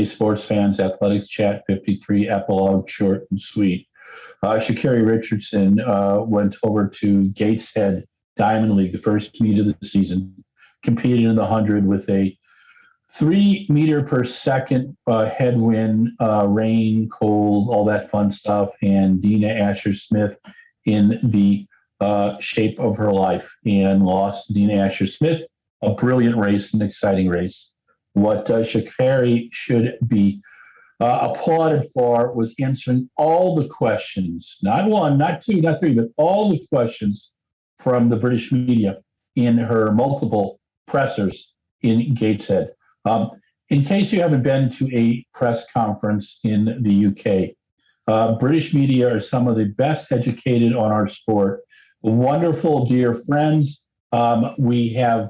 Hey, sports fans, Athletics Chat 53, Epilogue, short and sweet. Sha'Carri Richardson went over to Gateshead Diamond League, the first meet of the season, competed in the 100 with a 3 meter per second headwind, rain, cold, all that fun stuff, and Dina Asher-Smith in the shape of her life, and lost Dina Asher-Smith. A brilliant race, an exciting race. What Sha'Carri should be applauded for was answering all the questions, not one, not two, not three, but all the questions from the British media in her multiple pressers in Gateshead. In case you haven't been to a press conference in the UK, British media are some of the best educated on our sport. Wonderful, dear friends. We have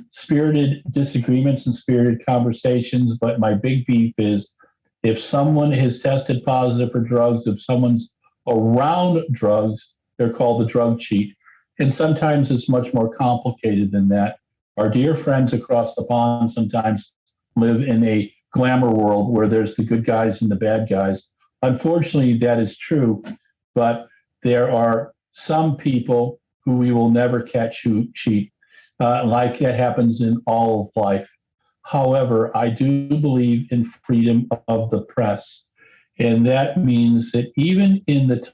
spirited disagreements and spirited conversations, but my big beef is if someone has tested positive for drugs, if someone's around drugs, they're called the drug cheat. And sometimes it's much more complicated than that. Our dear friends across the pond sometimes live in a glamour world where there's the good guys and the bad guys. Unfortunately, that is true, but there are some people who we will never catch who cheat. Like that happens in all of life. However, I do believe in freedom of the press. And that means that even in the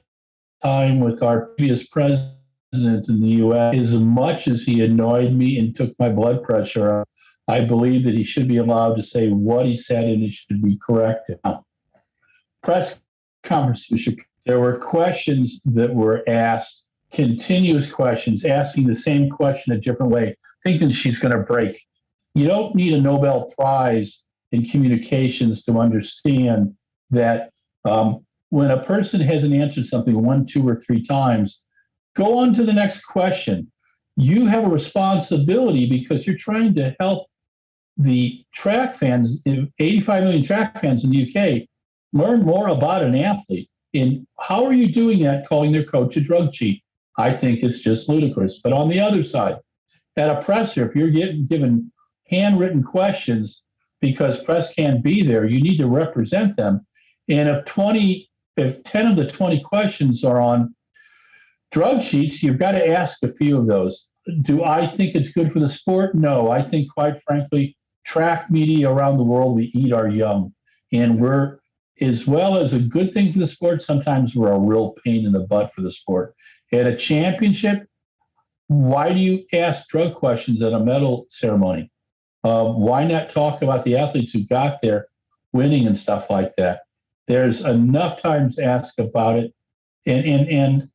time with our previous president in the US, as much as he annoyed me and took my blood pressure up, I believe that he should be allowed to say what he said and it should be corrected. Now, press conversation, there were questions that were asked, continuous questions, asking the same question a different way, thinking she's going to break. You don't need a Nobel Prize in communications to understand that when a person hasn't answered something 1, 2, or 3 times, go on to the next question. You have a responsibility because you're trying to help the track fans, 85 million track fans in the UK, learn more about an athlete. And how are you doing that, calling their coach a drug cheat? I think it's just ludicrous. But on the other side, at a presser, if you're getting given handwritten questions because press can't be there, you need to represent them. And if 10 of the 20 questions are on drug cheats, you've got to ask a few of those. Do I think it's good for the sport? No. I think, quite frankly, track media around the world, we eat our young. And we're, as well as a good thing for the sport, sometimes we're a real pain in the butt for the sport. At a championship, why do you ask drug questions at a medal ceremony? Why not talk about the athletes who got there winning and stuff like that? There's enough times to ask about it. And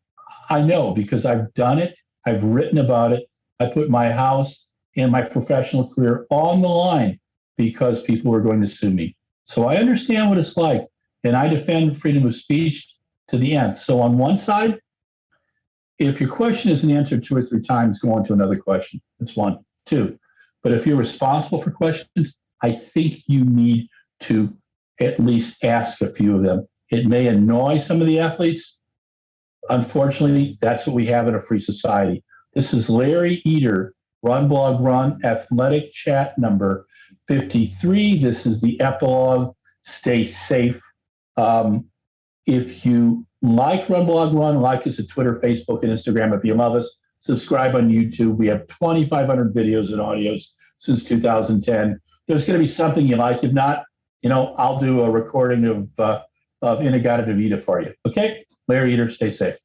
I know because I've done it. I've written about it. I put my house and my professional career on the line because people were going to sue me. So I understand what it's like, and I defend freedom of speech to the end. So on one side, if your question isn't answered 2 or 3 times, go on to another question. That's 1. 2. But if you're responsible for questions, I think you need to at least ask a few of them. It may annoy some of the athletes. Unfortunately, that's what we have in a free society. This is Larry Eder, RunBlogRun, Athletic Chat number 53. This is the epilogue. Stay safe. If you like RunBlogRun, like us at Twitter, Facebook, and Instagram. If you love us, subscribe on YouTube. We have 2,500 videos and audios since 2010. There's going to be something you like. If not, I'll do a recording of Inagata Davida for you. Okay? Larry Eder, stay safe.